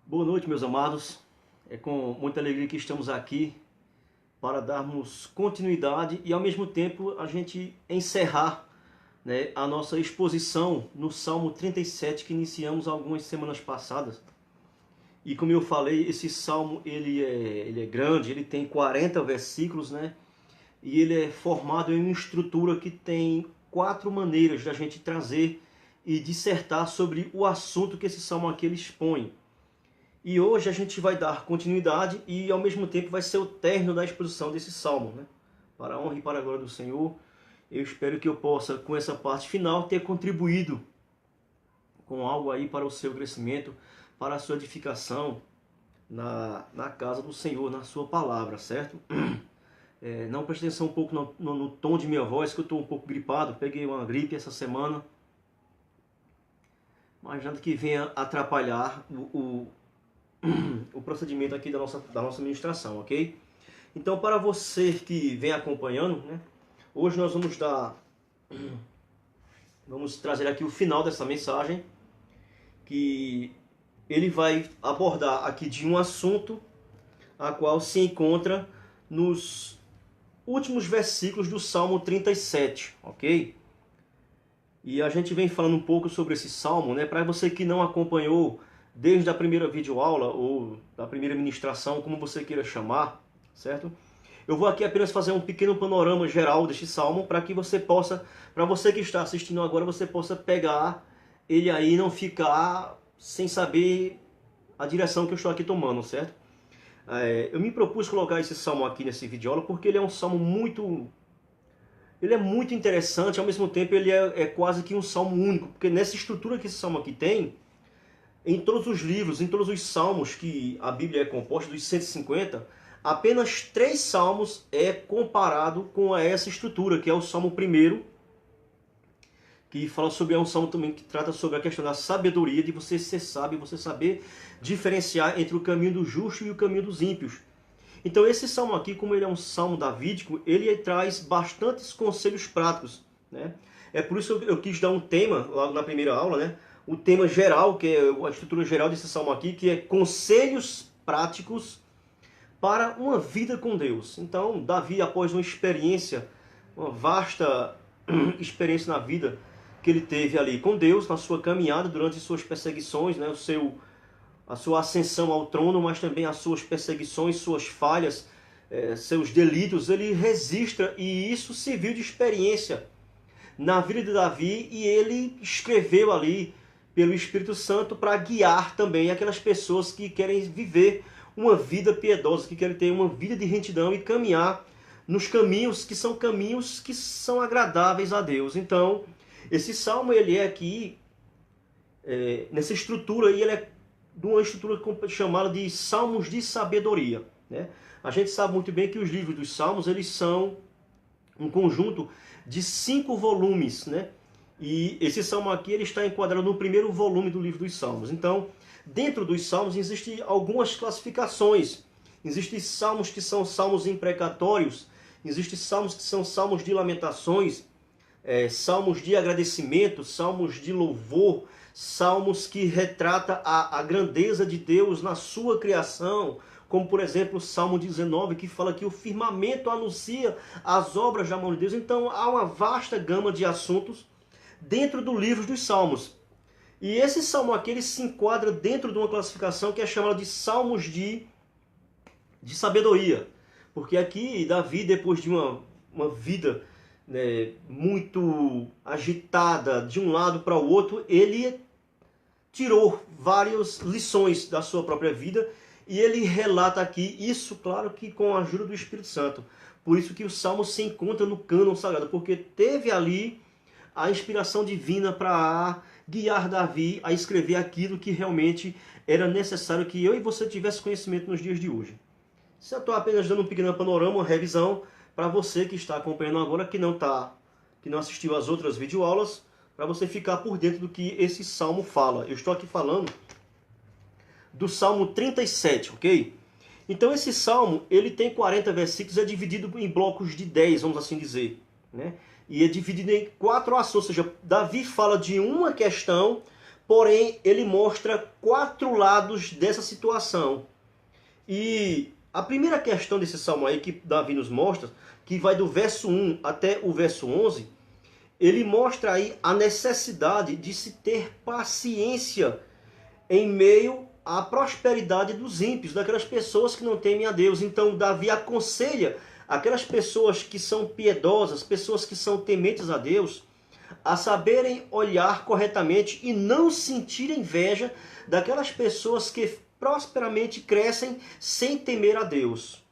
Boa noite, meus amados. É com muita alegria que estamos aqui para darmos continuidade e, ao mesmo tempo, a gente encerrar, a nossa exposição no Salmo 37 que iniciamos algumas semanas passadas. E como eu falei, esse salmo ele é grande, ele tem 40 versículos, e ele é formado em uma estrutura que tem 4 maneiras da gente trazer e dissertar sobre o assunto que esse salmo aqui ele expõe. E hoje a gente vai dar continuidade e ao mesmo tempo vai ser o término da exposição desse salmo, Para a honra e para a glória do Senhor, eu espero que eu possa, com essa parte final, ter contribuído com algo aí para o seu crescimento, para a sua edificação na casa do Senhor, na sua palavra, certo? Não preste atenção um pouco no tom de minha voz, que eu estou um pouco gripado, peguei uma gripe essa semana, mas nada que venha atrapalhar o procedimento aqui da nossa ministração, ok? Então, para você que vem acompanhando, hoje nós vamos trazer aqui o final dessa mensagem, que ele vai abordar aqui de um assunto a qual se encontra nos últimos versículos do Salmo 37, ok? E a gente vem falando um pouco sobre esse salmo, para você que não acompanhou desde a primeira videoaula ou da primeira ministração, como você queira chamar, certo? Eu vou aqui apenas fazer um pequeno panorama geral deste salmo para que você possa, para você que está assistindo agora, você possa pegar ele aí e não ficar sem saber a direção que eu estou aqui tomando, certo? Eu me propus colocar esse salmo aqui nesse videoaula porque ele é um salmo muito interessante, ao mesmo tempo ele é quase que um salmo único, porque nessa estrutura que esse salmo aqui tem, em todos os livros, em todos os salmos que a Bíblia é composta, dos 150, apenas 3 salmos é comparado com essa estrutura, que é o Salmo 1, que fala sobre, é um salmo também que trata sobre a questão da sabedoria, de você ser sábio, você saber diferenciar entre o caminho do justo e o caminho dos ímpios. Então esse salmo aqui, como ele é um salmo davídico, ele traz bastantes conselhos práticos, É por isso que eu quis dar um tema, logo na primeira aula, o tema geral, que é a estrutura geral desse salmo aqui, que é conselhos práticos para uma vida com Deus. Então, Davi, após uma experiência, uma vasta experiência na vida que ele teve ali com Deus, na sua caminhada, durante suas perseguições, a sua ascensão ao trono, mas também as suas perseguições, suas falhas, seus delitos, ele registra, e isso serviu de experiência na vida de Davi, e ele escreveu ali pelo Espírito Santo para guiar também aquelas pessoas que querem viver uma vida piedosa, que querem ter uma vida de retidão e caminhar nos caminhos que são agradáveis a Deus. Então, esse salmo ele é aqui, nessa estrutura, e ele é de uma estrutura chamada de Salmos de Sabedoria. A gente sabe muito bem que os livros dos Salmos eles são um conjunto de 5 volumes, E esse salmo aqui ele está enquadrado no primeiro volume do livro dos Salmos. Então, dentro dos Salmos existem algumas classificações. Existem salmos que são salmos imprecatórios, existem salmos que são salmos de lamentações, salmos de agradecimento, salmos de louvor, salmos que retratam a grandeza de Deus na sua criação, como por exemplo o Salmo 19, que fala que o firmamento anuncia as obras da mão de Deus. Então há uma vasta gama de assuntos dentro do livro dos Salmos. E esse salmo aqui ele se enquadra dentro de uma classificação que é chamada de Salmos de Sabedoria. Porque aqui Davi, depois de uma vida muito agitada de um lado para o outro, ele tirou várias lições da sua própria vida e ele relata aqui isso, claro que com a ajuda do Espírito Santo. Por isso que o salmo se encontra no cânon sagrado, porque teve ali a inspiração divina para guiar Davi a escrever aquilo que realmente era necessário que eu e você tivesse conhecimento nos dias de hoje. Se eu estou apenas dando um pequeno panorama, uma revisão para você que está acompanhando agora, que não assistiu às outras videoaulas, para você ficar por dentro do que esse salmo fala. Eu estou aqui falando do Salmo 37, ok? Então esse salmo, ele tem 40 versículos, é dividido em blocos de 10, vamos assim dizer, E é dividido em 4 ações, ou seja, Davi fala de uma questão porém ele mostra 4 lados dessa situação. E a primeira questão desse salmo aí que Davi nos mostra, que vai do verso 1 até o verso 11, ele mostra aí a necessidade de se ter paciência em meio à prosperidade dos ímpios, daquelas pessoas que não temem a Deus. Então Davi aconselha aquelas pessoas que são piedosas, pessoas que são tementes a Deus, a saberem olhar corretamente e não sentir inveja daquelas pessoas que prosperamente crescem sem temer a Deus.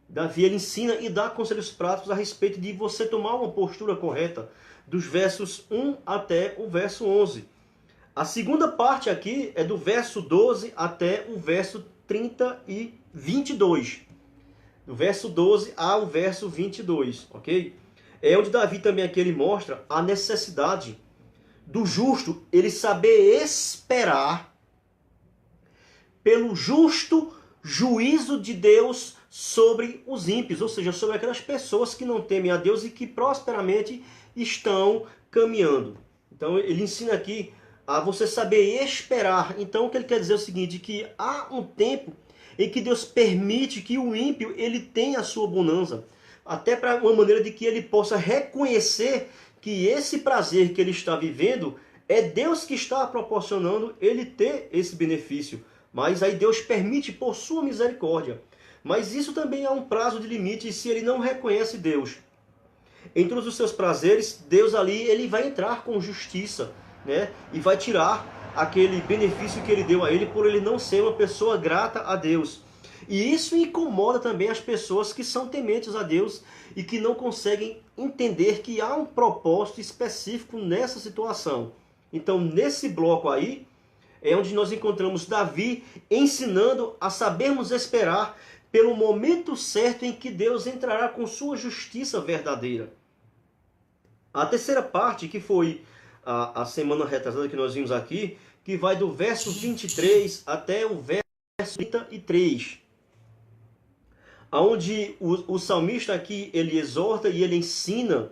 Davi ele ensina e dá conselhos práticos a respeito de você tomar uma postura correta, dos versos 1 até o verso 11. A segunda parte aqui é do verso 12 até o verso 22. Do verso 12 ao verso 22, ok? É onde Davi também aqui ele mostra a necessidade do justo ele saber esperar pelo justo juízo de Deus sobre os ímpios, ou seja, sobre aquelas pessoas que não temem a Deus e que prosperamente estão caminhando. Então ele ensina aqui a você saber esperar. Então o que ele quer dizer é o seguinte, que há um tempo em que Deus permite que o ímpio ele tenha a sua bonança, até para uma maneira de que ele possa reconhecer que esse prazer que ele está vivendo é Deus que está proporcionando ele ter esse benefício. Mas aí Deus permite por sua misericórdia. Mas isso também há um prazo de limite se ele não reconhece Deus. Em todos os seus prazeres, Deus ali ele vai entrar com justiça, né? E vai tirar aquele benefício que ele deu a ele por ele não ser uma pessoa grata a Deus. E isso incomoda também as pessoas que são tementes a Deus e que não conseguem entender que há um propósito específico nessa situação. Então, nesse bloco aí, é onde nós encontramos Davi ensinando a sabermos esperar pelo momento certo em que Deus entrará com sua justiça verdadeira. A terceira parte, que foi a semana retrasada que nós vimos aqui, que vai do verso 23 até o verso 33. Onde o salmista aqui ele exorta e ele ensina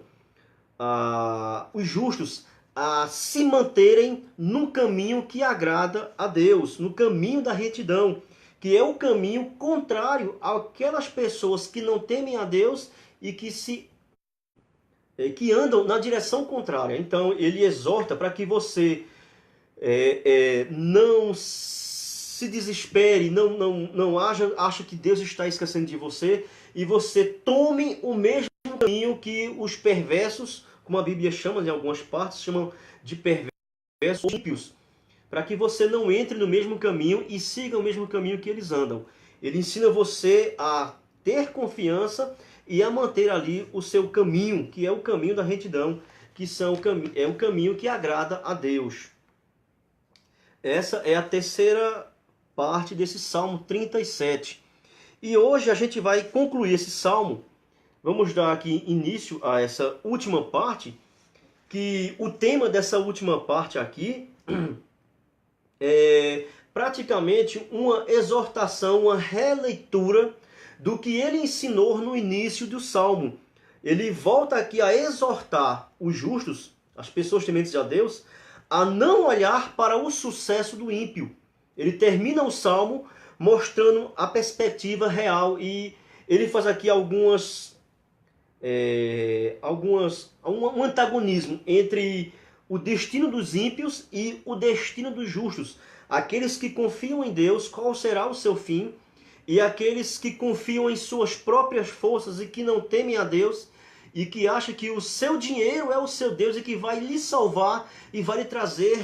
os justos a se manterem no caminho que agrada a Deus, no caminho da retidão, que é o caminho contrário àquelas pessoas que não temem a Deus e que andam na direção contrária. Então ele exorta para que você não se desespere, não acha que Deus está esquecendo de você e você tome o mesmo caminho que os perversos, como a Bíblia chama, em algumas partes, chamam de perversos ímpios, para que você não entre no mesmo caminho e siga o mesmo caminho que eles andam. Ele ensina você a ter confiança e a manter ali o seu caminho, que é o caminho da retidão, que é o caminho que agrada a Deus. Essa é a terceira parte desse Salmo 37. E hoje a gente vai concluir esse Salmo. Vamos dar aqui início a essa última parte, que o tema dessa última parte aqui é praticamente uma exortação, uma releitura do que ele ensinou no início do Salmo. Ele volta aqui a exortar os justos, as pessoas tementes a Deus, a não olhar para o sucesso do ímpio. Ele termina o Salmo mostrando a perspectiva real e ele faz aqui um antagonismo entre o destino dos ímpios e o destino dos justos. Aqueles que confiam em Deus, qual será o seu fim? E aqueles que confiam em suas próprias forças e que não temem a Deus e que acham que o seu dinheiro é o seu Deus e que vai lhe salvar e vai lhe trazer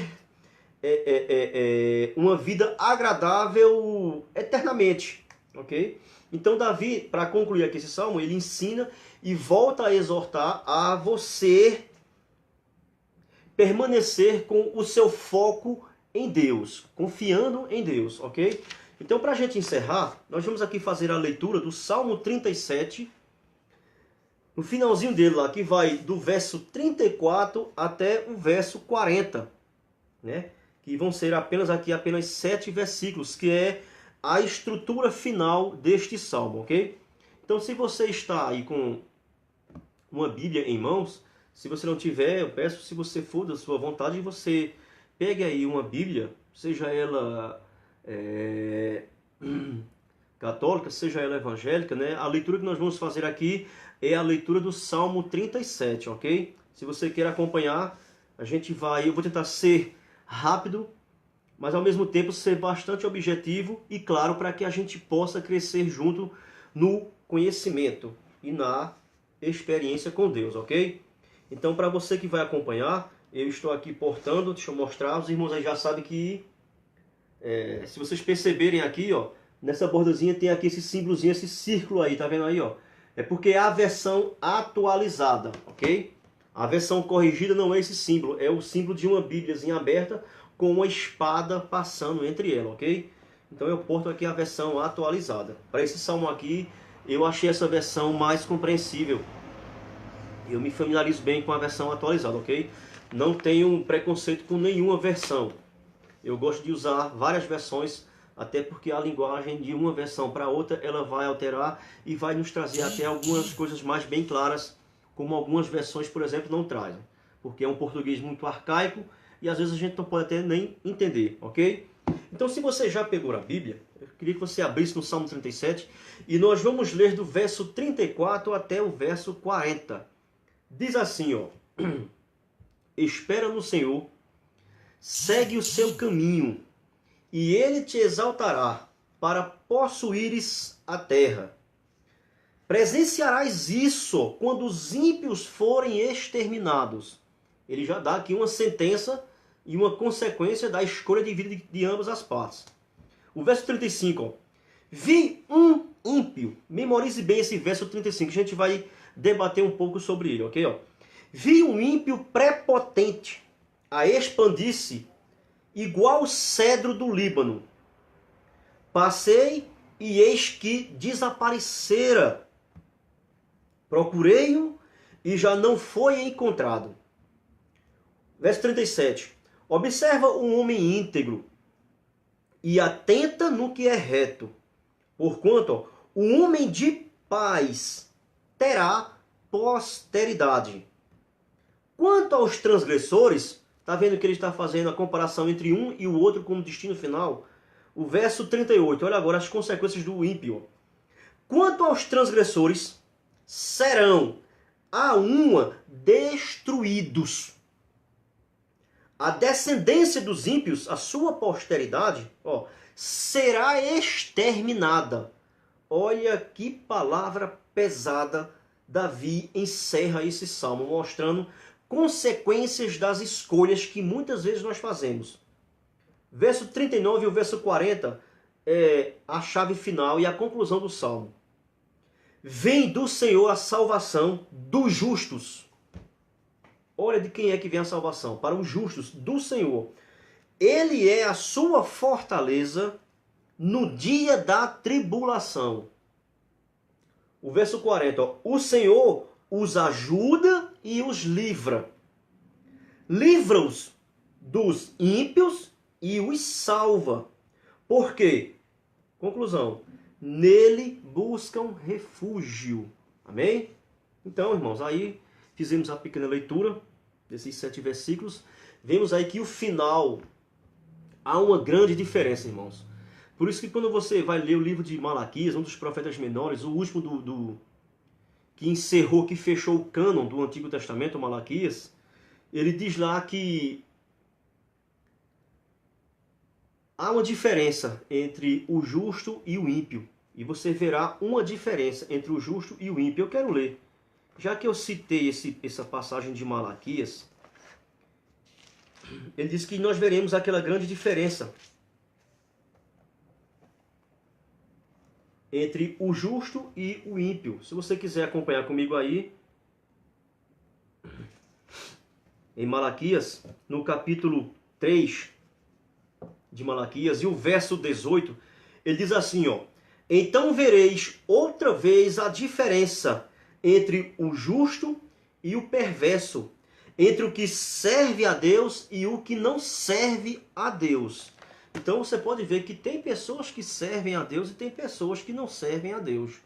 uma vida agradável eternamente, ok? Então Davi, para concluir aqui esse salmo, ele ensina e volta a exortar a você permanecer com o seu foco em Deus, confiando em Deus, ok? Então, para a gente encerrar, nós vamos aqui fazer a leitura do Salmo 37, no finalzinho dele lá, que vai do verso 34 até o verso 40, né? Que vão ser apenas 7 versículos, que é a estrutura final deste salmo, ok? Então, se você está aí com uma Bíblia em mãos, se você não tiver, eu peço, se você for da sua vontade, você pegue aí uma Bíblia, seja ela católica, seja ela evangélica, né? A leitura que nós vamos fazer aqui é a leitura do Salmo 37, ok? Se você quer acompanhar, eu vou tentar ser rápido, mas ao mesmo tempo ser bastante objetivo e claro, para que a gente possa crescer junto no conhecimento e na experiência com Deus, ok? Então, para você que vai acompanhar, eu estou aqui portando, deixa eu mostrar, os irmãos aí já sabem que, se vocês perceberem aqui, ó, nessa bordazinha tem aqui esse símbolozinho, esse círculo aí, tá vendo aí, ó? É porque é a versão atualizada, ok? A versão corrigida não é esse símbolo, é o símbolo de uma bíbliazinha aberta com uma espada passando entre ela, ok? Então eu porto aqui a versão atualizada. Para esse salmo aqui, eu achei essa versão mais compreensível. Eu me familiarizo bem com a versão atualizada, ok? Não tenho preconceito com nenhuma versão. Eu gosto de usar várias versões, até porque a linguagem de uma versão para outra, ela vai alterar e vai nos trazer até algumas coisas mais bem claras, como algumas versões, por exemplo, não trazem. Porque é um português muito arcaico e às vezes a gente não pode até nem entender, ok? Então, se você já pegou a Bíblia, eu queria que você abrisse no Salmo 37 e nós vamos ler do verso 34 até o verso 40. Diz assim, ó: espera no Senhor, segue o seu caminho, e ele te exaltará para possuíres a terra. Presenciarás isso quando os ímpios forem exterminados. Ele já dá aqui uma sentença e uma consequência da escolha de vida de ambas as partes. O verso 35, ó: vi um ímpio. Memorize bem esse verso 35, a gente vai debater um pouco sobre ele, ok? Ó. Vi um ímpio prepotente a expandir-se, igual o cedro do Líbano. Passei e eis que desaparecera. Procurei-o e já não foi encontrado. Verso 37. Observa um homem íntegro e atenta no que é reto. Porquanto, ó, o homem de paz terá posteridade. Quanto aos transgressores, está vendo que ele está fazendo a comparação entre um e o outro como destino final? O verso 38, olha agora as consequências do ímpio. Quanto aos transgressores, serão a uma destruídos. A descendência dos ímpios, a sua posteridade, ó, será exterminada. Olha que palavra pesada. Davi encerra esse salmo, mostrando consequências das escolhas que muitas vezes nós fazemos. Verso 39 e o verso 40 é a chave final e a conclusão do salmo. Vem do Senhor a salvação dos justos. Olha de quem é que vem a salvação. Para os justos, do Senhor. Ele é a sua fortaleza no dia da tribulação. O verso 40, ó, o Senhor os ajuda e os livra. Livra-os dos ímpios e os salva. Por quê? Conclusão. Nele buscam refúgio. Amém? Então, irmãos, aí fizemos a pequena leitura desses 7 versículos. Vemos aí que o final há uma grande diferença, irmãos. Por isso que quando você vai ler o livro de Malaquias, um dos profetas menores, o último que encerrou, que fechou o cânon do Antigo Testamento, Malaquias, ele diz lá que há uma diferença entre o justo e o ímpio. E você verá uma diferença entre o justo e o ímpio. Eu quero ler. Já que eu citei essa passagem de Malaquias, ele diz que nós veremos aquela grande diferença entre o justo e o ímpio. Se você quiser acompanhar comigo aí, em Malaquias, no capítulo 3 de Malaquias, e o verso 18, ele diz assim, ó: então vereis outra vez a diferença entre o justo e o perverso, entre o que serve a Deus e o que não serve a Deus. Então você pode ver que tem pessoas que servem a Deus e tem pessoas que não servem a Deus,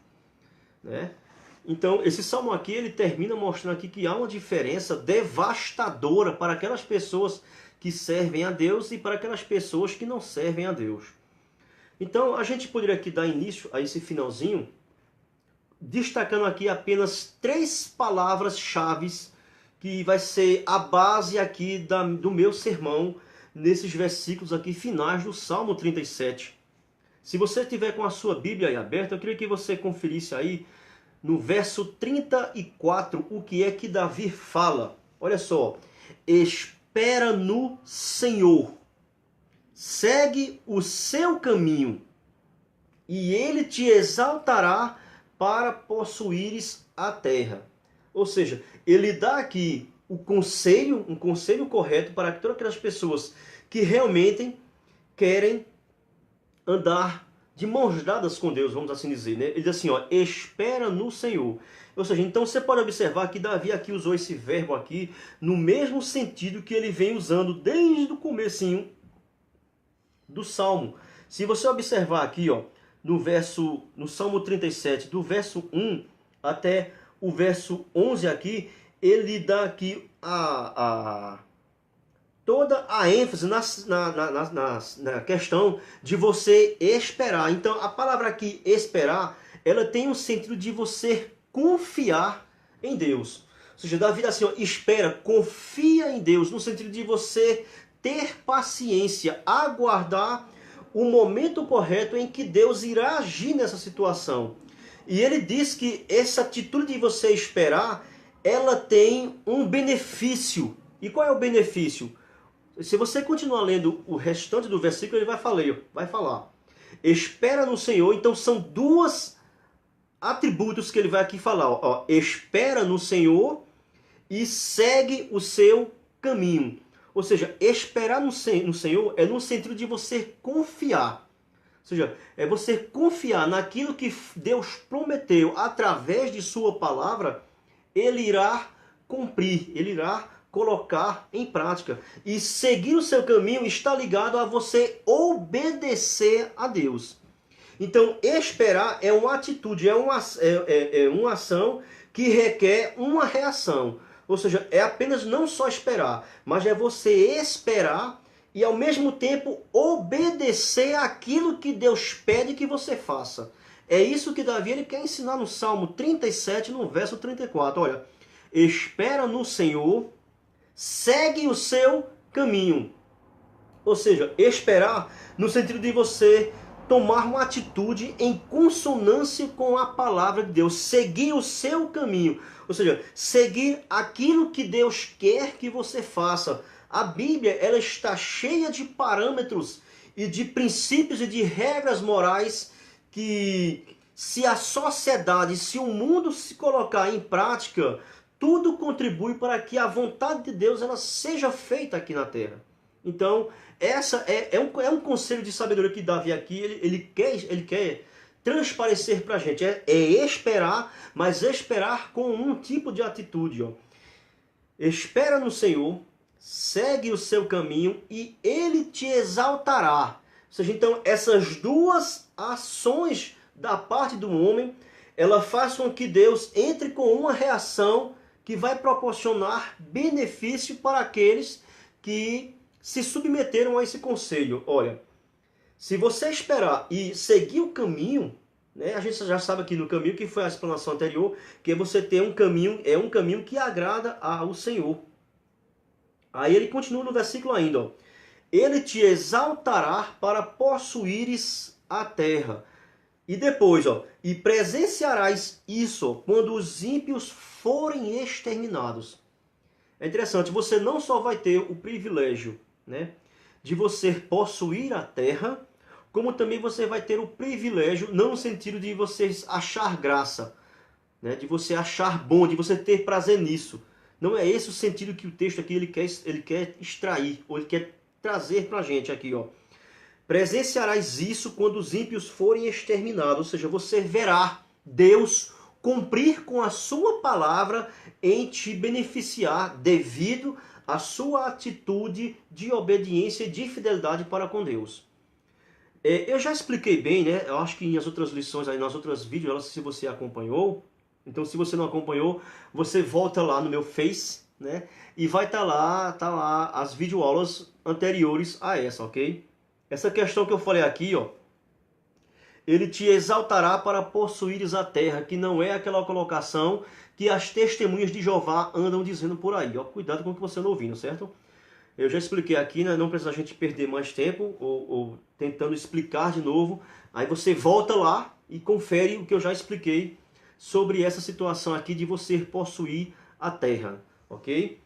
né? Então esse salmo aqui ele termina mostrando aqui que há uma diferença devastadora para aquelas pessoas que servem a Deus e para aquelas pessoas que não servem a Deus. Então, a gente poderia aqui dar início a esse finalzinho, destacando aqui apenas 3 palavras-chave que vai ser a base aqui do meu sermão, nesses versículos aqui finais do Salmo 37. Se você tiver com a sua Bíblia aí aberta, eu queria que você conferisse aí no verso 34 o que é que Davi fala. Olha só, espera no Senhor, segue o seu caminho, e ele te exaltará para possuíres a terra. Ou seja, ele dá aqui o conselho, um conselho correto para todas aquelas pessoas que realmente querem andar de mãos dadas com Deus, vamos assim dizer, né? Ele diz assim, ó, espera no Senhor. Ou seja, então você pode observar que Davi aqui usou esse verbo aqui no mesmo sentido que ele vem usando desde o comecinho do Salmo. Se você observar aqui, ó, no Salmo 37, do verso 1 até o verso 11 aqui, ele dá aqui toda a ênfase na questão de você esperar. Então, a palavra aqui, esperar, ela tem um sentido de você confiar em Deus. Ou seja, Davi diz assim, ó, espera, confia em Deus, no sentido de você ter paciência, aguardar o momento correto em que Deus irá agir nessa situação. E ele diz que essa atitude de você esperar, ela tem um benefício. E qual é o benefício? Se você continuar lendo o restante do versículo, ele vai falar. Espera no Senhor. Então são 2 atributos que ele vai aqui falar. Ó, espera no Senhor e segue o seu caminho. Ou seja, esperar no Senhor é no sentido de você confiar. Ou seja, é você confiar naquilo que Deus prometeu através de sua palavra, ele irá cumprir, ele irá colocar em prática. E seguir o seu caminho está ligado a você obedecer a Deus. Então, esperar é uma atitude, é uma ação que requer uma reação. Ou seja, é apenas não só esperar, mas é você esperar e ao mesmo tempo obedecer aquilo que Deus pede que você faça. É isso que Davi ele quer ensinar no Salmo 37, no verso 34. Olha, espera no Senhor, segue o seu caminho. Ou seja, esperar no sentido de você tomar uma atitude em consonância com a palavra de Deus, seguir o seu caminho, ou seja, seguir aquilo que Deus quer que você faça. A Bíblia ela está cheia de parâmetros e de princípios e de regras morais que, se a sociedade, se o mundo se colocar em prática, tudo contribui para que a vontade de Deus ela seja feita aqui na terra. Então, essa é um conselho de sabedoria que Davi aqui, ele quer transparecer para a gente. É esperar, mas esperar com um tipo de atitude. Ó. Espera no Senhor, segue o seu caminho e ele te exaltará. Ou seja, então, essas 2 ações da parte do homem, ela faz com que Deus entre com uma reação que vai proporcionar benefício para aqueles que se submeteram a esse conselho. Olha, se você esperar e seguir o caminho, né, a gente já sabe aqui no caminho, que foi a explanação anterior, que você tem um caminho que agrada ao Senhor. Aí ele continua no versículo ainda, ó. Ele te exaltará para possuíres a terra. E depois, ó, e presenciarás isso quando os ímpios forem exterminados. É interessante, você não só vai ter o privilégio, né, de você possuir a terra, como também você vai ter o privilégio, não no sentido de você achar graça, né, de você achar bom, de você ter prazer nisso. Não é esse o sentido que o texto aqui ele quer extrair, ou ele quer trazer para a gente aqui, ó. Presenciarás isso quando os ímpios forem exterminados, ou seja, você verá Deus cumprir com a sua palavra em te beneficiar devido à sua atitude de obediência e de fidelidade para com Deus. Eu já expliquei bem, né? Eu acho que nas outras lições, aí, nas outras vídeos, se você acompanhou. Então, se você não acompanhou, você volta lá no meu Face, né? E vai estar lá as videoaulas anteriores a essa, ok? Essa questão que eu falei aqui, ó, ele te exaltará para possuires a terra, que não é aquela colocação que as testemunhas de Jeová andam dizendo por aí. Ó, cuidado com o que você não ouvindo, certo? Eu já expliquei aqui, né? Não precisa a gente perder mais tempo ou tentando explicar de novo. Aí você volta lá e confere o que eu já expliquei sobre essa situação aqui de você possuir a terra, ok?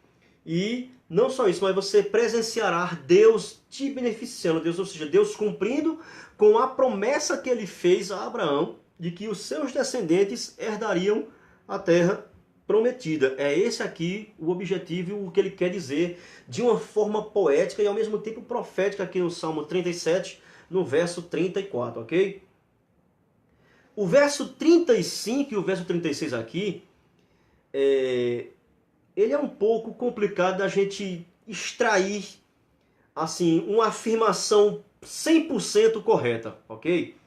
E não só isso, mas você presenciará Deus te beneficiando, Deus, ou seja, Deus cumprindo com a promessa que ele fez a Abraão de que os seus descendentes herdariam a terra prometida. É esse aqui o objetivo, o que ele quer dizer de uma forma poética e ao mesmo tempo profética aqui no Salmo 37, no verso 34, ok? O verso 35 e o verso 36 aqui, ele é um pouco complicado da gente extrair assim uma afirmação 100% correta, ok?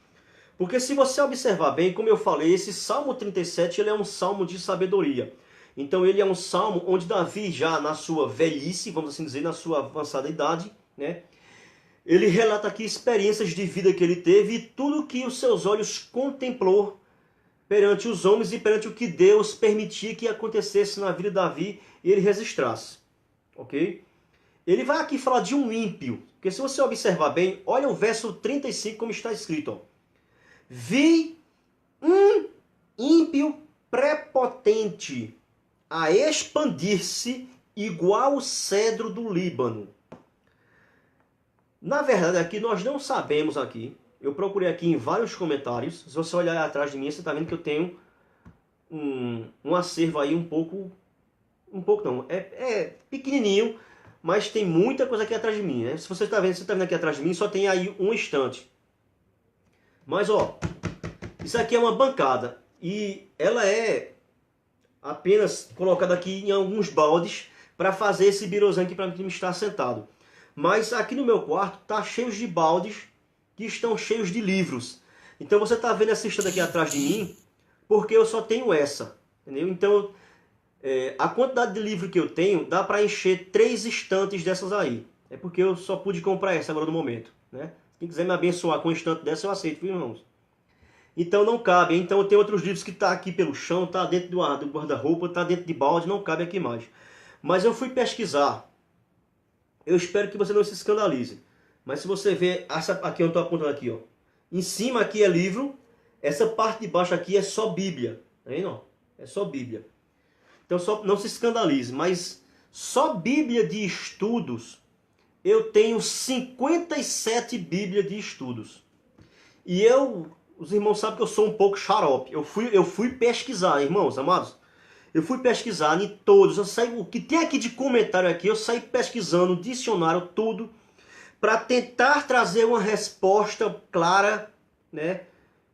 Porque se você observar bem, como eu falei, esse Salmo 37 ele é um salmo de sabedoria. Então ele é um salmo onde Davi, já na sua velhice, vamos assim dizer, na sua avançada idade, né? Ele relata aqui experiências de vida que ele teve e tudo que os seus olhos contemplou perante os homens e perante o que Deus permitia que acontecesse na vida de Davi e ele registrasse. Ok? Ele vai aqui falar de um ímpio. Porque se você observar bem, olha o verso 35 como está escrito. Ó. Vi um ímpio prepotente a expandir-se igual o cedro do Líbano. Na verdade, aqui nós não sabemos aqui. Eu procurei aqui em vários comentários. Se você olhar atrás de mim, você está vendo que eu tenho um acervo aí um pouco não, é pequenininho, mas tem muita coisa aqui atrás de mim, né? Se você está vendo aqui atrás de mim, só tem aí um estante. Mas ó, isso aqui é uma bancada e ela é apenas colocada aqui em alguns baldes para fazer esse birozão aqui para mim estar sentado. Mas aqui no meu quarto tá cheio de baldes que estão cheios de livros. Então você está vendo essa estante aqui atrás de mim porque eu só tenho essa, entendeu? Então a quantidade de livro que eu tenho dá para encher 3 estantes dessas aí. É porque eu só pude comprar essa agora no momento, né? Quem quiser me abençoar com um estante dessa eu aceito, viu, irmãos? Então não cabe. Então tem outros livros que tá aqui pelo chão, tá dentro do guarda-roupa, tá dentro de balde, não cabe aqui mais. Mas eu fui pesquisar. Eu espero que você não se escandalize. Mas se você ver, essa aqui eu estou apontando aqui, ó. Em cima aqui é livro, essa parte de baixo aqui é só Bíblia. Aí não, é só Bíblia. Então só, não se escandalize, mas só Bíblia de estudos, eu tenho 57 Bíblias de estudos. E os irmãos sabem que eu sou um pouco xarope. Eu fui pesquisar, irmãos amados. Eu fui pesquisar em todos. O que tem aqui de comentário aqui, eu saí pesquisando, dicionário, tudo, para tentar trazer uma resposta clara, né?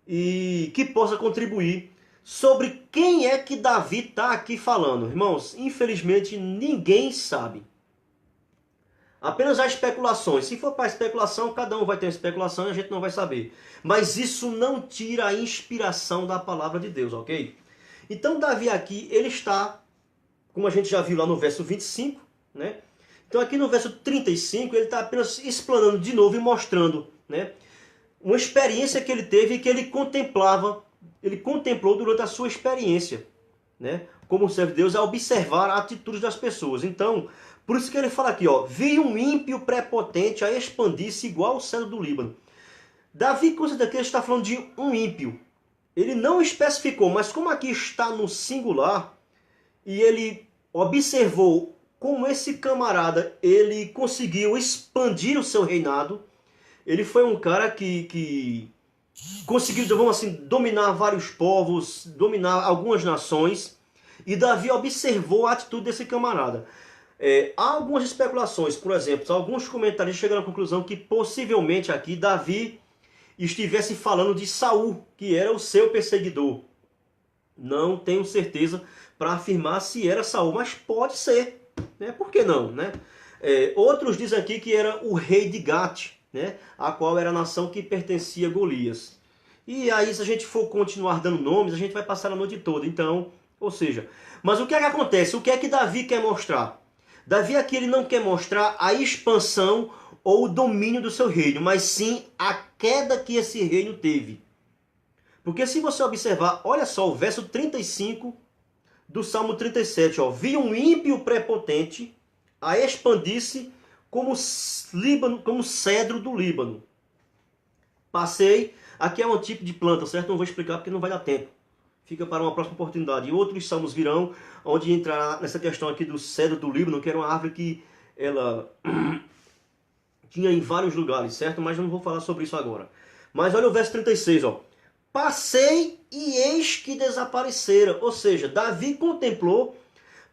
E que possa contribuir sobre quem é que Davi está aqui falando. Irmãos, infelizmente ninguém sabe. Apenas há especulações. Se for para especulação, cada um vai ter uma especulação e a gente não vai saber. Mas isso não tira a inspiração da palavra de Deus, ok? Então Davi aqui, ele está, como a gente já viu lá no verso 25, né? Então aqui no verso 35, ele está apenas explanando de novo e mostrando, né, uma experiência que ele teve e que ele contemplou durante a sua experiência, né, como servo de Deus, a observar a atitude das pessoas. Então, por isso que ele fala aqui, ó, vi um ímpio prepotente a expandir-se igual o cedro do Líbano. Davi, com certeza, ele está falando de um ímpio. Ele não especificou, mas como aqui está no singular, e ele observou como esse camarada, ele conseguiu expandir o seu reinado. Ele foi um cara que conseguiu, vamos assim, dominar vários povos, dominar algumas nações. E Davi observou a atitude desse camarada. Há algumas especulações, por exemplo, alguns comentários chegaram à conclusão que possivelmente aqui Davi estivesse falando de Saul, que era o seu perseguidor. Não tenho certeza para afirmar se era Saul, mas pode ser, né? Por que não, né? Outros dizem aqui que era o rei de Gate, né? A qual era a nação que pertencia a Golias. E aí, se a gente for continuar dando nomes, a gente vai passar a noite toda. Então, ou seja, mas o que é que acontece? O que é que Davi quer mostrar? Davi aqui ele não quer mostrar a expansão ou o domínio do seu reino, mas sim a queda que esse reino teve. Porque se você observar, olha só o verso 35 do Salmo 37, ó, vi um ímpio prepotente a expandir-se como Líbano, como cedro do Líbano. Passei, aqui é um tipo de planta, certo? Não vou explicar porque não vai dar tempo. Fica para uma próxima oportunidade. E outros salmos virão, onde entrará nessa questão aqui do cedro do Líbano, que era uma árvore que ela tinha em vários lugares, certo? Mas não vou falar sobre isso agora. Mas olha o verso 36, ó. Passei e eis que desapareceram. Ou seja, Davi contemplou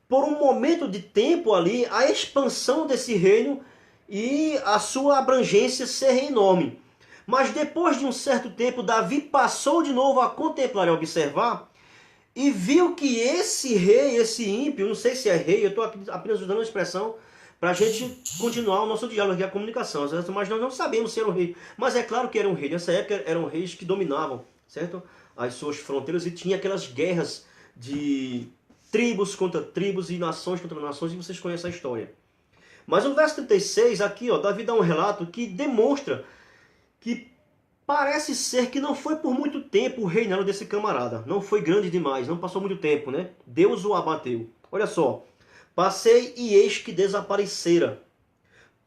por um momento de tempo ali a expansão desse reino e a sua abrangência ser enorme. Mas depois de um certo tempo, Davi passou de novo a contemplar e observar e viu que esse rei, esse ímpio, não sei se é rei, eu estou apenas usando a expressão para a gente continuar o nosso diálogo aqui, a comunicação, certo? Mas nós não sabemos se era um rei. Mas é claro que era um rei. Nessa época eram reis que dominavam, certo? As suas fronteiras e tinha aquelas guerras de tribos contra tribos e nações contra nações, e vocês conhecem a história. Mas o verso 36 aqui, ó, Davi dá um relato que demonstra que parece ser que não foi por muito tempo o reinado desse camarada. Não foi grande demais, não passou muito tempo, né? Deus o abateu. Olha só. Passei e eis que desaparecera.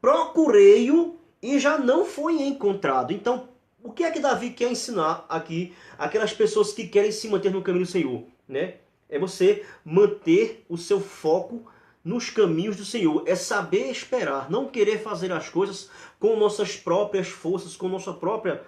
Procurei-o e já não foi encontrado. Então, o que é que Davi quer ensinar aqui aquelas pessoas que querem se manter no caminho do Senhor, né? É você manter o seu foco nos caminhos do Senhor. É saber esperar, não querer fazer as coisas com nossas próprias forças, com nossa própria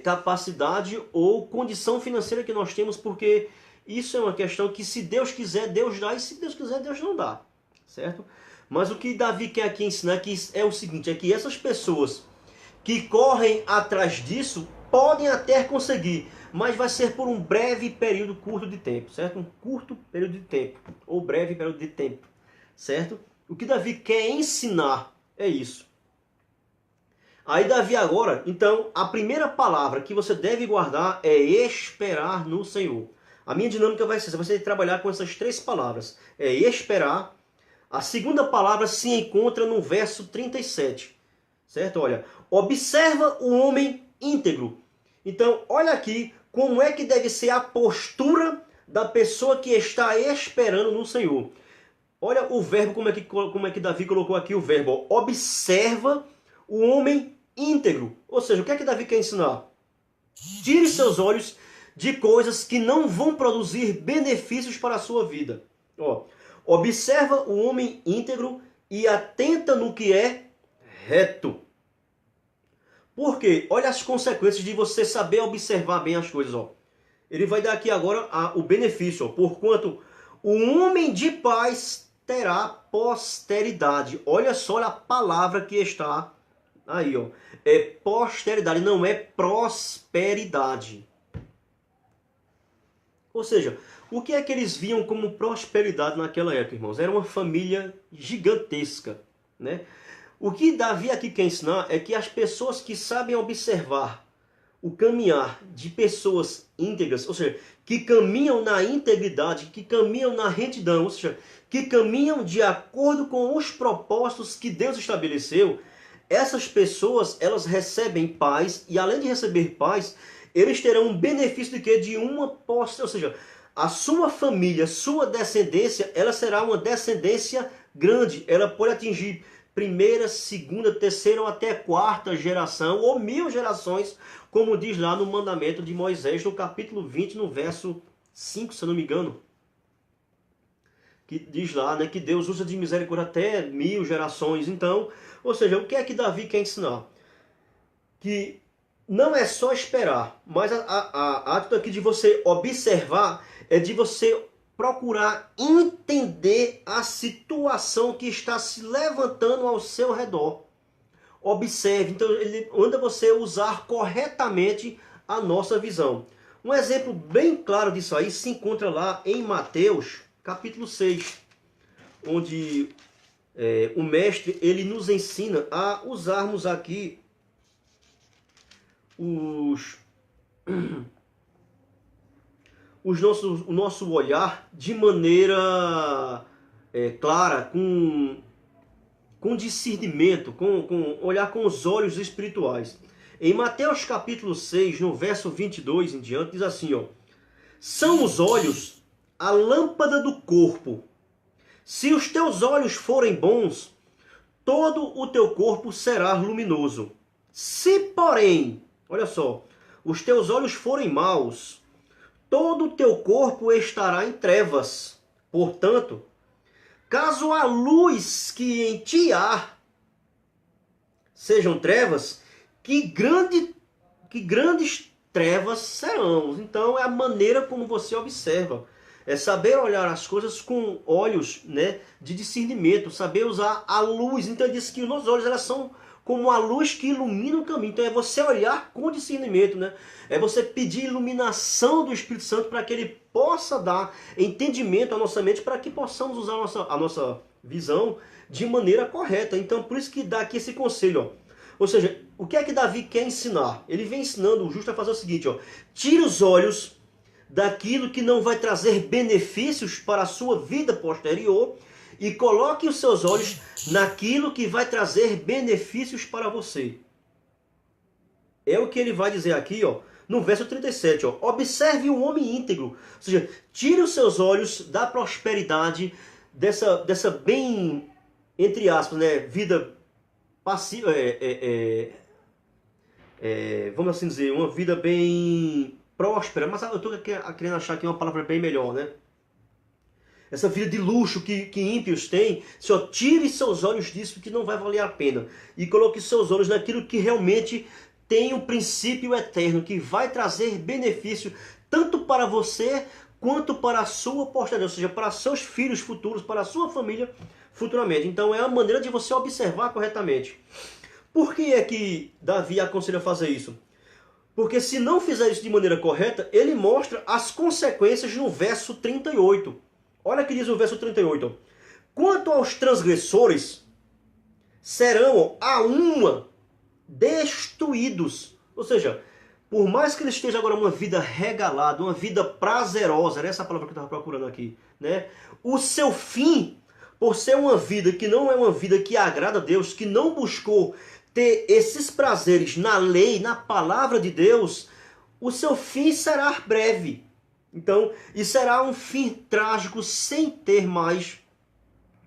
capacidade ou condição financeira que nós temos, porque isso é uma questão que se Deus quiser, Deus dá, e se Deus quiser, Deus não dá, certo? Mas o que Davi quer aqui ensinar aqui é o seguinte, é que essas pessoas que correm atrás disso podem até conseguir, mas vai ser por um breve período curto de tempo, certo? Um curto período de tempo, ou breve período de tempo, certo? O que Davi quer ensinar é isso. Aí Davi agora, então, a primeira palavra que você deve guardar é esperar no Senhor. A minha dinâmica vai ser, você vai trabalhar com essas três palavras. É esperar. A segunda palavra se encontra no verso 37. Certo? Olha, observa o homem íntegro. Então, olha aqui como é que deve ser a postura da pessoa que está esperando no Senhor. Olha o verbo, como é que Davi colocou aqui o verbo. Observa o homem íntegro. Ou seja, o que é que Davi quer ensinar? Tire seus olhos de coisas que não vão produzir benefícios para a sua vida. Ó, observa o homem íntegro e atenta no que é reto. Por quê? Olha as consequências de você saber observar bem as coisas. Ó. Ele vai dar aqui agora o benefício. Ó, porquanto o homem de paz terá posteridade. Olha só a palavra que está aí, ó. É posteridade, não é prosperidade. Ou seja, o que é que eles viam como prosperidade naquela época, irmãos? Era uma família gigantesca, né? O que Davi aqui quer ensinar é que as pessoas que sabem observar o caminhar de pessoas íntegras, ou seja, que caminham na integridade, que caminham na retidão, ou seja, que caminham de acordo com os propósitos que Deus estabeleceu, essas pessoas, elas recebem paz, e além de receber paz, eles terão um benefício de quê? De uma posse, ou seja, a sua família, sua descendência, ela será uma descendência grande, ela pode atingir primeira, segunda, terceira ou até quarta geração, ou 1000 gerações, como diz lá no mandamento de Moisés, no capítulo 20, no verso 5, se eu não me engano. Que diz lá, né, que Deus usa de misericórdia até 1000 gerações. Então, ou seja, o que é que Davi quer ensinar? Que não é só esperar, mas a atitude aqui de você observar é de você procurar entender a situação que está se levantando ao seu redor. Observe, então ele manda você usar corretamente a nossa visão. Um exemplo bem claro disso aí se encontra lá em Mateus, capítulo 6, onde o mestre ele nos ensina a usarmos aqui o nosso olhar de maneira clara, com discernimento, com olhar com os olhos espirituais. Em Mateus capítulo 6, no verso 22 em diante, diz assim, ó: são os olhos a lâmpada do corpo. Se os teus olhos forem bons, todo o teu corpo será luminoso. Se, porém, olha só, os teus olhos forem maus, todo o teu corpo estará em trevas. Portanto, caso a luz que em ti há sejam trevas, que grandes trevas serão. Então é a maneira como você observa. É saber olhar as coisas com olhos, né, de discernimento, saber usar a luz. Então ele disse que os nossos olhos, elas são como a luz que ilumina o caminho. Então é você olhar com discernimento, né? É você pedir iluminação do Espírito Santo para que ele possa dar entendimento à nossa mente, para que possamos usar a nossa visão de maneira correta. Então por isso que dá aqui esse conselho, ó. Ou seja, o que é que Davi quer ensinar? Ele vem ensinando o justo a fazer o seguinte, ó: tire os olhos daquilo que não vai trazer benefícios para a sua vida posterior e coloque os seus olhos naquilo que vai trazer benefícios para você. É o que ele vai dizer aqui, ó, no verso 37. Ó, observe um homem íntegro. Ou seja, tire os seus olhos da prosperidade, dessa bem, entre aspas, né, vida passiva, vamos assim dizer, uma vida bem próspera, mas eu estou querendo achar aqui uma palavra bem melhor, né? Essa vida de luxo que ímpios têm, só tire seus olhos disso que não vai valer a pena. E coloque seus olhos naquilo que realmente tem um princípio eterno, que vai trazer benefício tanto para você quanto para a sua posteridade, ou seja, para seus filhos futuros, para a sua família futuramente. Então é a maneira de você observar corretamente. Por que é que Davi aconselha a fazer isso? Porque se não fizer isso de maneira correta, ele mostra as consequências no verso 38. Olha o que diz o verso 38. Quanto aos transgressores, serão a uma destruídos. Ou seja, por mais que ele esteja agora uma vida regalada, uma vida prazerosa, era essa a palavra que eu estava procurando aqui, né? O seu fim, por ser uma vida que não é uma vida que agrada a Deus, que não buscou ter esses prazeres na lei, na palavra de Deus, o seu fim será breve. Então, e será um fim trágico, sem ter mais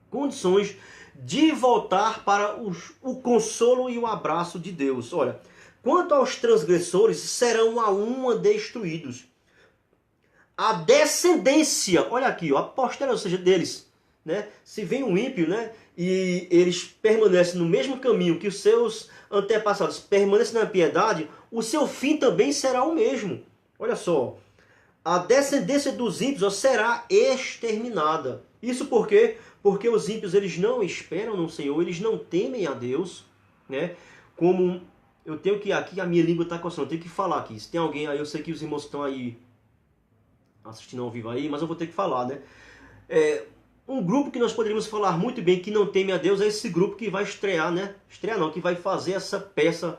condições de voltar para o consolo e o abraço de Deus. Olha, quanto aos transgressores, serão a uma destruídos. A descendência, olha aqui, ó, a posteridade, ou seja, deles, né? Se vem um ímpio, né, e eles permanecem no mesmo caminho que os seus antepassados permanecem na piedade, o seu fim também será o mesmo. Olha só, a descendência dos ímpios, ó, será exterminada. Isso por quê? Porque os ímpios, eles não esperam no Senhor, eles não temem a Deus, né? Como eu tenho que, aqui a minha língua está coçando, eu tenho que falar aqui. Se tem alguém aí, eu sei que os irmãos estão aí assistindo ao vivo aí, mas eu vou ter que falar, né? Um grupo que nós poderíamos falar muito bem que não teme a Deus é esse grupo que vai estrear, né? Estrear não, que vai fazer essa peça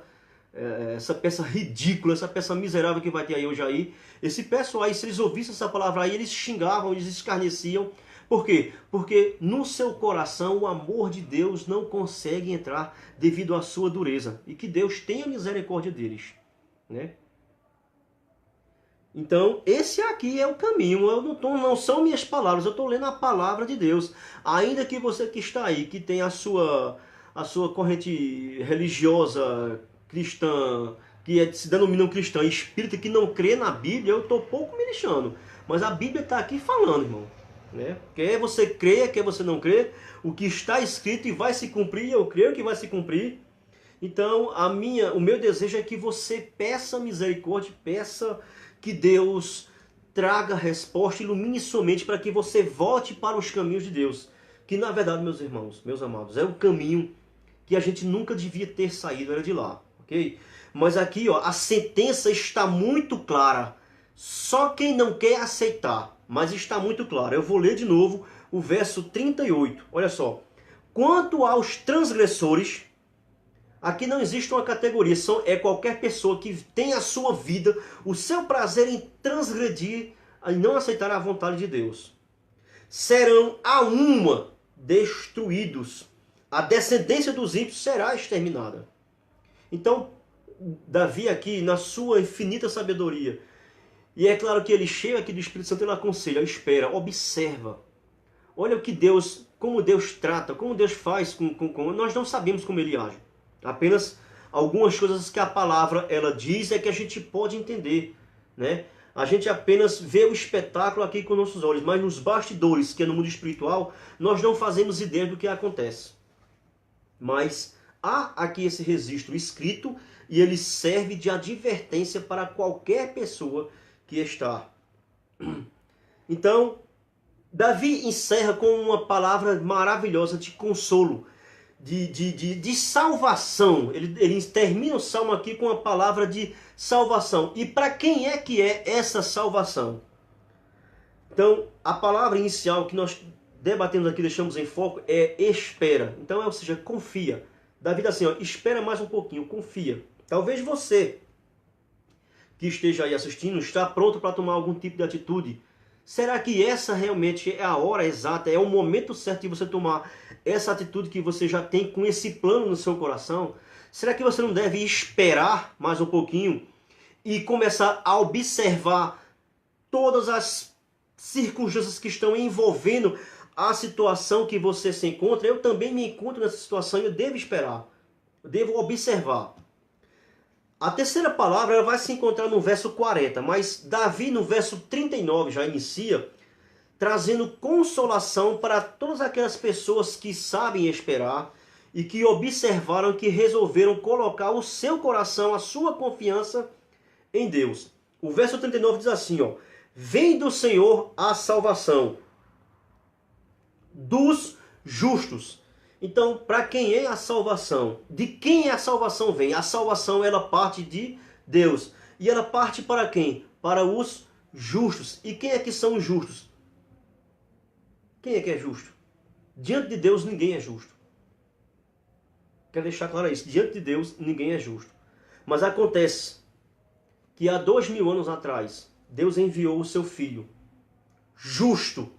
ridícula, essa peça miserável que vai ter aí hoje aí. Esse pessoal aí, se eles ouvissem essa palavra aí, eles xingavam, eles escarneciam. Por quê? Porque no seu coração o amor de Deus não consegue entrar devido à sua dureza. E que Deus tenha misericórdia deles, né? Então, esse aqui é o caminho. Não são minhas palavras, eu estou lendo a palavra de Deus. Ainda que você que está aí, que tem a sua corrente religiosa cristã, que se denomina um cristão espírita, que não crê na Bíblia, eu estou pouco me lixando. Mas a Bíblia está aqui falando, irmão, né? Quer você crê, quer você não crê, o que está escrito e vai se cumprir, eu creio que vai se cumprir. Então, o meu desejo é que você peça misericórdia, peça que Deus traga resposta, ilumine sua mente para que você volte para os caminhos de Deus. Que na verdade, meus irmãos, meus amados, é o caminho que a gente nunca devia ter saído, era de lá, ok? Mas aqui, ó, a sentença está muito clara. Só quem não quer aceitar, mas está muito clara. Eu vou ler de novo o verso 38. Olha só. Quanto aos transgressores, aqui não existe uma categoria, é qualquer pessoa que tem a sua vida, o seu prazer em transgredir e não aceitar a vontade de Deus. Serão a uma destruídos. A descendência dos ímpios será exterminada. Então, Davi aqui, na sua infinita sabedoria, e é claro que ele cheio aqui do Espírito Santo, ele aconselha, espera, observa. Olha o que Deus, como Deus trata, como Deus faz, nós não sabemos como ele age. Apenas algumas coisas que a palavra ela diz é que a gente pode entender, né? A gente apenas vê o espetáculo aqui com nossos olhos, mas nos bastidores, que é no mundo espiritual, nós não fazemos ideia do que acontece. Mas há aqui esse registro escrito e ele serve de advertência para qualquer pessoa que está. Então, Davi encerra com uma palavra maravilhosa de consolo, de salvação. Ele termina o salmo aqui com uma palavra de salvação. E para quem é que é essa salvação? Então, a palavra inicial que nós debatemos aqui, deixamos em foco, é espera. Então, ou seja, confia. Davi diz assim, ó, espera mais um pouquinho, confia. Talvez você que esteja aí assistindo está pronto para tomar algum tipo de atitude. Será que essa realmente é a hora exata, é o momento certo de você tomar essa atitude que você já tem com esse plano no seu coração? Será que você não deve esperar mais um pouquinho e começar a observar todas as circunstâncias que estão envolvendo a situação que você se encontra? Eu também me encontro nessa situação e eu devo esperar, eu devo observar. A terceira palavra ela vai se encontrar no verso 40, mas Davi no verso 39 já inicia trazendo consolação para todas aquelas pessoas que sabem esperar e que observaram, que resolveram colocar o seu coração, a sua confiança em Deus. O verso 39 diz assim, ó, vem do Senhor a salvação dos justos. Então, para quem é a salvação? De quem a salvação vem? A salvação ela parte de Deus. E ela parte para quem? Para os justos. E quem é que são os justos? Quem é que é justo? Diante de Deus ninguém é justo. Quero deixar claro isso. Diante de Deus ninguém é justo. Mas acontece que há 2000 anos atrás, Deus enviou o seu Filho, justo,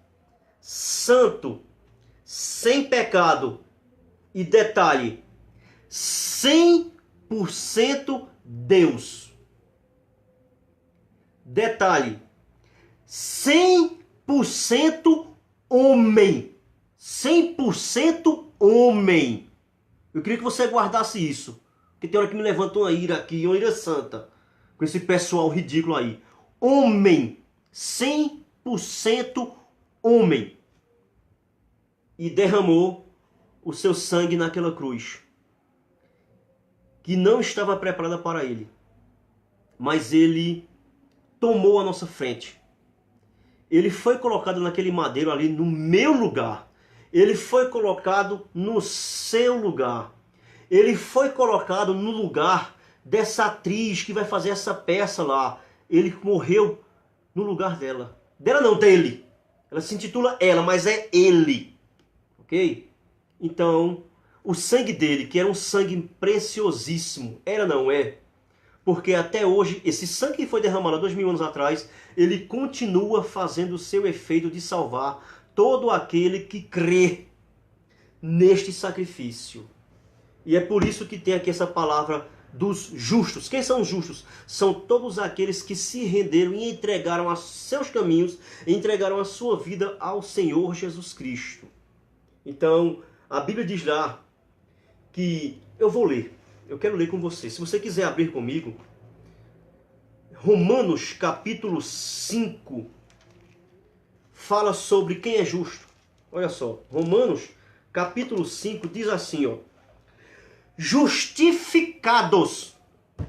santo, sem pecado, e detalhe, 100% Deus. Detalhe, 100% homem. 100% homem. Eu queria que você guardasse isso. Porque tem hora que me levanta uma ira aqui, uma ira santa. Com esse pessoal ridículo aí. Homem. 100% homem. E derramou o seu sangue naquela cruz, que não estava preparada para ele, mas ele tomou a nossa frente. Ele foi colocado naquele madeiro ali no meu lugar. Ele foi colocado no seu lugar. Ele foi colocado no lugar dessa atriz que vai fazer essa peça lá. Ele morreu no lugar dela. Dela não, dele. Ela se intitula ela, mas é ele. Ok? Então, o sangue dele, que era um sangue preciosíssimo, era não é? Porque até hoje, esse sangue que foi derramado há 2000 anos atrás, ele continua fazendo o seu efeito de salvar todo aquele que crê neste sacrifício. E é por isso que tem aqui essa palavra dos justos. Quem são os justos? São todos aqueles que se renderam e entregaram a seus caminhos, entregaram a sua vida ao Senhor Jesus Cristo. Então, a Bíblia diz lá que eu vou ler. Eu quero ler com você. Se você quiser abrir comigo, Romanos capítulo 5 fala sobre quem é justo. Olha só, Romanos capítulo 5 diz assim, ó: justificados.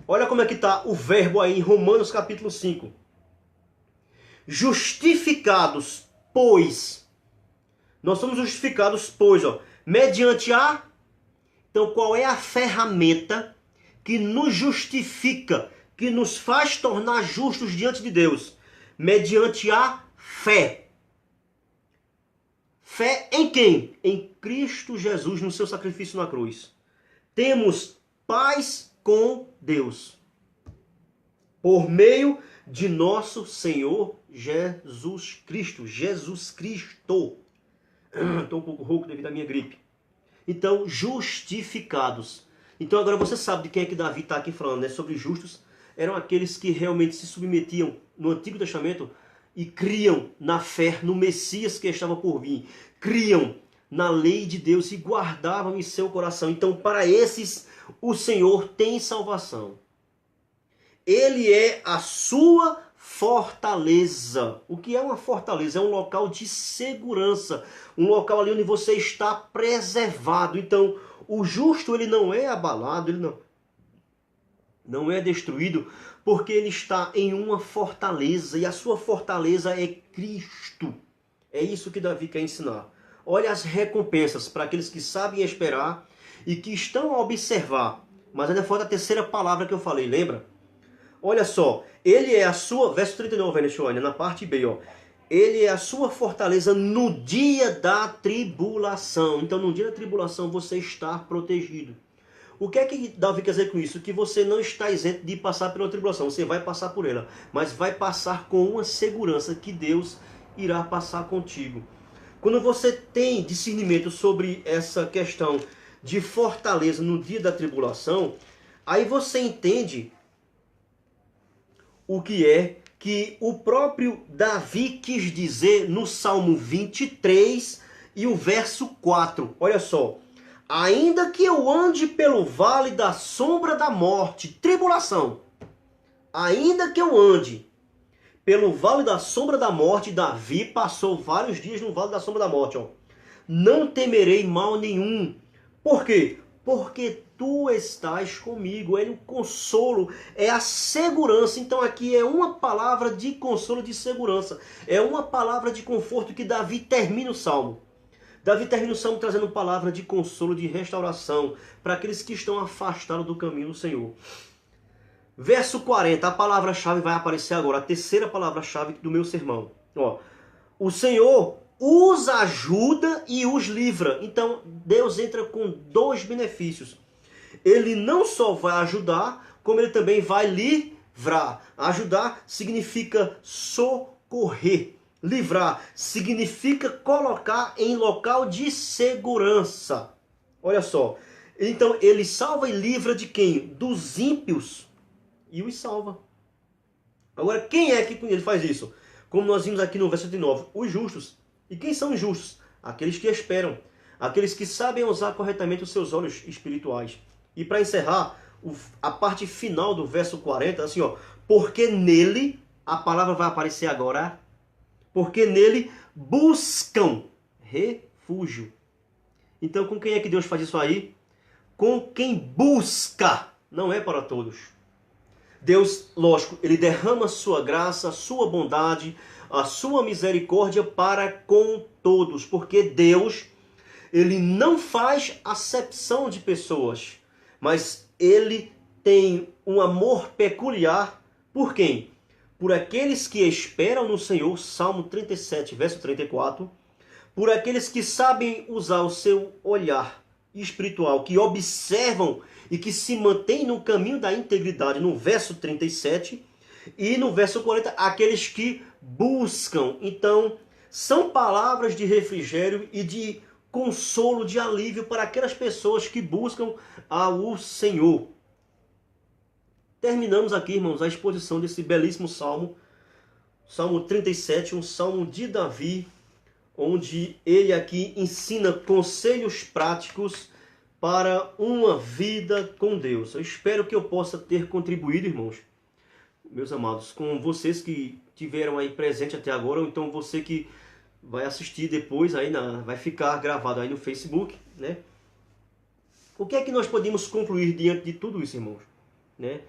Olha como é que está o verbo aí em Romanos capítulo 5. Justificados, pois. Nós somos justificados, pois, ó, mediante a... Então, qual é a ferramenta que nos justifica, que nos faz tornar justos diante de Deus? Mediante a fé. Fé em quem? Em Cristo Jesus, no seu sacrifício na cruz. Temos paz com Deus, por meio de nosso Senhor Jesus Cristo. Jesus Cristo. Estou um pouco rouco devido à minha gripe. Então, justificados. Então agora você sabe de quem é que Davi está aqui falando, né? Sobre justos. Eram aqueles que realmente se submetiam no Antigo Testamento e criam na fé no Messias que estava por vir. Criam na lei de Deus e guardavam em seu coração. Então para esses o Senhor tem salvação. Ele é a sua fortaleza. O que é uma fortaleza? É um local de segurança. Um local ali onde você está preservado. Então, o justo ele não é abalado, ele não é destruído, porque ele está em uma fortaleza. E a sua fortaleza é Cristo. É isso que Davi quer ensinar. Olha as recompensas para aqueles que sabem esperar e que estão a observar. Mas ainda falta a terceira palavra que eu falei, lembra? Olha só, ele é a sua, verso 39, na parte B, ó. Ele é a sua fortaleza no dia da tribulação. Então, no dia da tribulação, você está protegido. O que é que Davi quer dizer com isso? Que você não está isento de passar pela tribulação. Você vai passar por ela, mas vai passar com uma segurança que Deus irá passar contigo. Quando você tem discernimento sobre essa questão de fortaleza no dia da tribulação, aí você entende o que é que o próprio Davi quis dizer no Salmo 23 e o verso 4. Olha só. Ainda que eu ande pelo vale da sombra da morte, tribulação. Ainda que eu ande pelo vale da sombra da morte, Davi passou vários dias no vale da sombra da morte. Ó. Não temerei mal nenhum. Por quê? Porque tu estás comigo. É o consolo, é a segurança. Então aqui é uma palavra de consolo, de segurança. É uma palavra de conforto que Davi termina o Salmo. Davi termina o Salmo trazendo palavra de consolo, de restauração para aqueles que estão afastados do caminho do Senhor. Verso 40, a palavra-chave vai aparecer agora, a terceira palavra-chave do meu sermão. Ó, o Senhor os ajuda e os livra. Então, Deus entra com dois benefícios. Ele não só vai ajudar, como ele também vai livrar. Ajudar significa socorrer. Livrar significa colocar em local de segurança. Olha só. Então, ele salva e livra de quem? Dos ímpios. E os salva. Agora, quem é que ele faz isso? Como nós vimos aqui no verso 39, os justos. E quem são os justos? Aqueles que esperam. Aqueles que sabem usar corretamente os seus olhos espirituais. E para encerrar, a parte final do verso 40, assim, ó. Porque nele, a palavra vai aparecer agora. Porque nele buscam refúgio. Então, com quem é que Deus faz isso aí? Com quem busca. Não é para todos. Deus, lógico, ele derrama a sua graça, a sua bondade, a sua misericórdia para com todos. Porque Deus, ele não faz acepção de pessoas, mas ele tem um amor peculiar por quem? Por aqueles que esperam no Senhor, Salmo 37, verso 34, por aqueles que sabem usar o seu olhar espiritual, que observam e que se mantêm no caminho da integridade, no verso 37, e no verso 40, aqueles que buscam. Então, são palavras de refrigério e de consolo, de alívio para aquelas pessoas que buscam ao Senhor. Terminamos aqui, irmãos, a exposição desse belíssimo salmo, Salmo 37, um salmo de Davi, onde ele aqui ensina conselhos práticos para uma vida com Deus. Eu espero que eu possa ter contribuído, irmãos, meus amados, com vocês que tiveram aí presente até agora, ou então você que vai assistir depois, aí vai ficar gravado aí no Facebook, né? O que é que nós podemos concluir diante de tudo isso, irmãos? Né?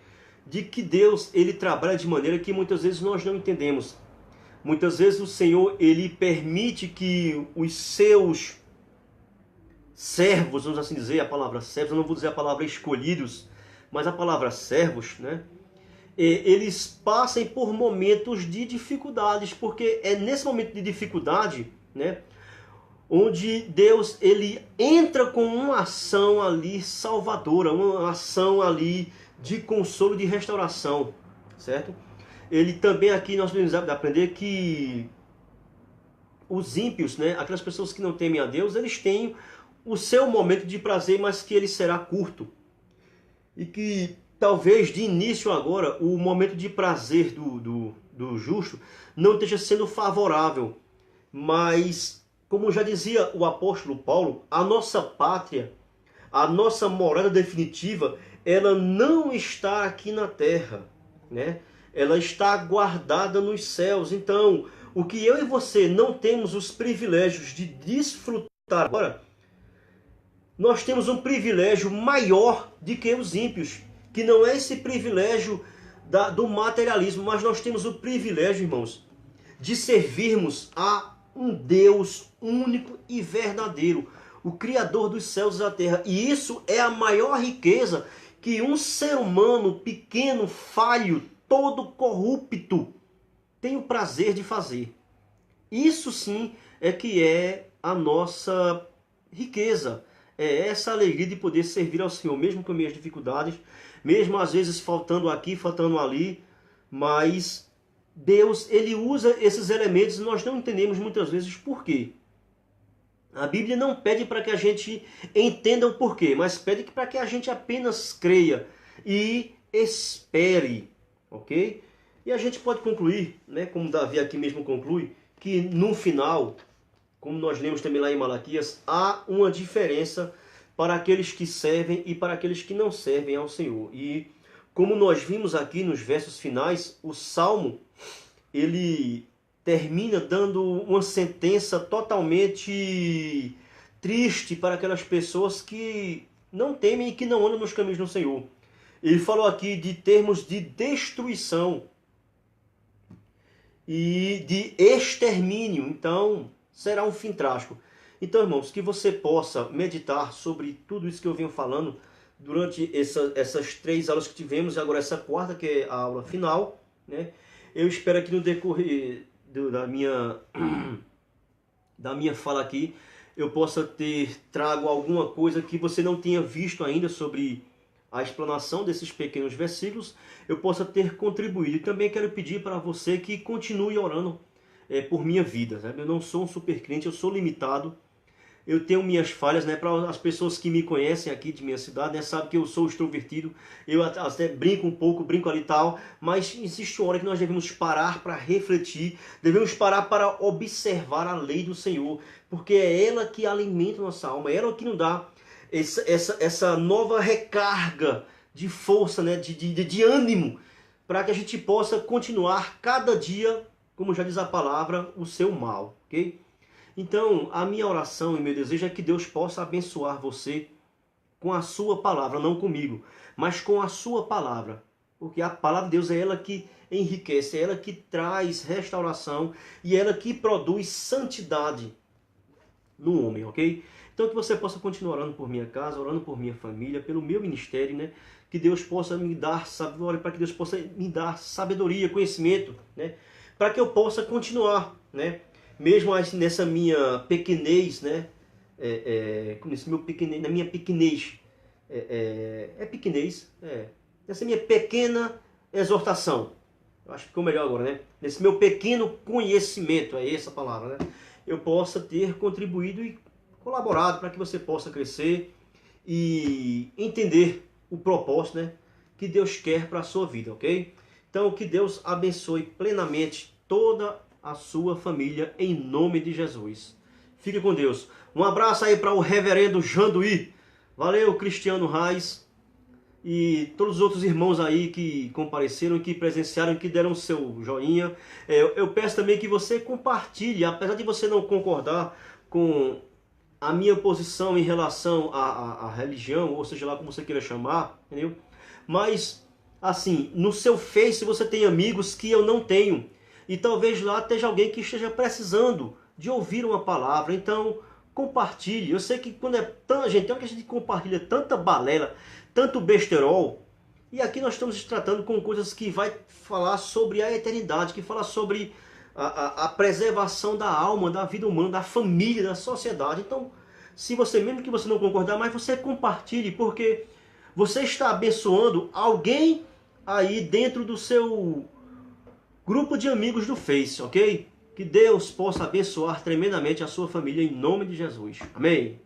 De que Deus, ele trabalha de maneira que muitas vezes nós não entendemos. Muitas vezes o Senhor, ele permite que os seus servos, vamos assim dizer, a palavra servos, eu não vou dizer a palavra escolhidos, mas a palavra servos, né? Eles passem por momentos de dificuldades, porque é nesse momento de dificuldade, né, onde Deus, ele entra com uma ação ali salvadora, uma ação ali de consolo, de restauração, certo? Ele também aqui, nós podemos aprender que os ímpios, né, aquelas pessoas que não temem a Deus, eles têm o seu momento de prazer, mas que ele será curto. E que talvez de início agora, o momento de prazer do justo não esteja sendo favorável. Mas, como já dizia o apóstolo Paulo, a nossa pátria, a nossa morada definitiva, ela não está aqui na terra, né? Ela está guardada nos céus. Então, o que eu e você não temos os privilégios de desfrutar agora, nós temos um privilégio maior do que os ímpios, que não é esse privilégio do materialismo, mas nós temos o privilégio, irmãos, de servirmos a um Deus único e verdadeiro, o Criador dos céus e da terra. E isso é a maior riqueza que um ser humano pequeno, falho, todo corrupto, tem o prazer de fazer. Isso sim é que é a nossa riqueza. É essa alegria de poder servir ao Senhor, mesmo com minhas dificuldades, mesmo às vezes faltando aqui, faltando ali, mas Deus, ele usa esses elementos e nós não entendemos muitas vezes por quê. A Bíblia não pede para que a gente entenda o porquê, mas pede para que a gente apenas creia e espere, ok? E a gente pode concluir, né, como Davi aqui mesmo conclui, que no final, como nós lemos também lá em Malaquias, há uma diferença para aqueles que servem e para aqueles que não servem ao Senhor. E como nós vimos aqui nos versos finais, o Salmo, ele termina dando uma sentença totalmente triste para aquelas pessoas que não temem e que não andam nos caminhos do Senhor. Ele falou aqui de termos de destruição e de extermínio. Então, será um fim trágico. Então, irmãos, que você possa meditar sobre tudo isso que eu venho falando durante essas 3 aulas que tivemos, e agora essa quarta, que é a aula final, né? Eu espero que no decorrer da minha fala aqui, eu possa ter trago alguma coisa que você não tenha visto ainda sobre a explanação desses pequenos versículos, eu possa ter contribuído. E também quero pedir para você que continue orando por minha vida, sabe? Eu não sou um super crente, eu sou limitado, eu tenho minhas falhas, né? Para as pessoas que me conhecem aqui de minha cidade, né, sabem que eu sou extrovertido, eu até brinco um pouco, brinco ali e tal, mas existe uma hora que nós devemos parar para refletir, devemos parar para observar a lei do Senhor, porque é ela que alimenta a nossa alma, é ela que nos dá essa nova recarga de força, né? de ânimo, para que a gente possa continuar cada dia, como já diz a palavra, o seu mal, ok? Então, a minha oração e meu desejo é que Deus possa abençoar você com a sua palavra, não comigo, mas com a sua palavra. Porque a palavra de Deus é ela que enriquece, é ela que traz restauração e é ela que produz santidade no homem, ok? Então, que você possa continuar orando por minha casa, orando por minha família, pelo meu ministério, né? Que Deus possa me dar sabedoria, para que Deus possa me dar sabedoria, conhecimento, né? Para que eu possa continuar, né? Mesmo nessa minha pequenez, né? Na minha pequenez, pequenez, nessa minha pequena exortação, eu acho que ficou melhor agora, né? Nesse meu pequeno conhecimento, é essa a palavra, né? Eu possa ter contribuído e colaborado para que você possa crescer e entender o propósito, né, que Deus quer para a sua vida, ok? Então, que Deus abençoe plenamente toda a sua família, em nome de Jesus. Fique com Deus. Um abraço aí para o reverendo Janduí. Valeu, Cristiano Reis. E todos os outros irmãos aí que compareceram, que presenciaram, que deram seu joinha. Eu peço também que você compartilhe, apesar de você não concordar com a minha posição em relação à religião, ou seja lá como você queira chamar, entendeu? Mas, assim, no seu Face você tem amigos que eu não tenho. E talvez lá esteja alguém que esteja precisando de ouvir uma palavra. Então, compartilhe. Eu sei que quando gente, tem que a gente compartilha tanta balela, tanto besterol. E aqui nós estamos tratando com coisas que vai falar sobre a eternidade, que fala sobre a preservação da alma, da vida humana, da família, da sociedade. Então, se você, mesmo que você não concordar, mas você compartilhe, porque você está abençoando alguém aí dentro do seu grupo de amigos do Face, ok? Que Deus possa abençoar tremendamente a sua família em nome de Jesus. Amém.